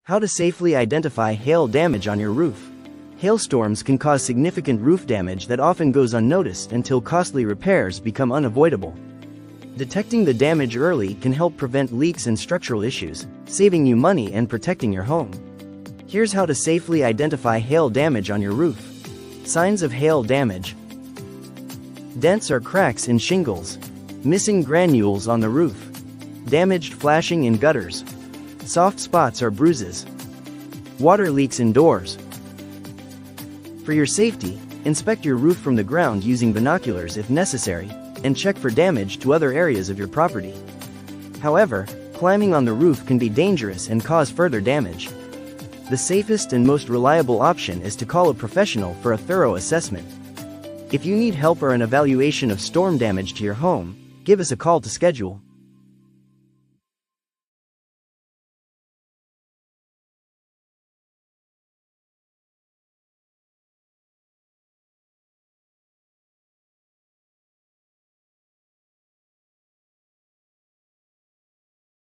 How to safely identify hail damage on your roof. Hailstorms can cause significant roof damage that often goes unnoticed until costly repairs become unavoidable. Detecting the damage early can help prevent leaks and structural issues, saving you money and protecting your home. Here's how to safely identify hail damage on your roof. Signs of hail damage. Dents or cracks in shingles. Missing granules on the roof. Damaged flashing in gutters. Soft spots or bruises. Water leaks indoors. For your safety, inspect your roof from the ground using binoculars if necessary, and check for damage to other areas of your property. However, climbing on the roof can be dangerous and cause further damage. The safest and most reliable option is to call a professional for a thorough assessment. If you need help or an evaluation of storm damage to your home, give us a call to schedule.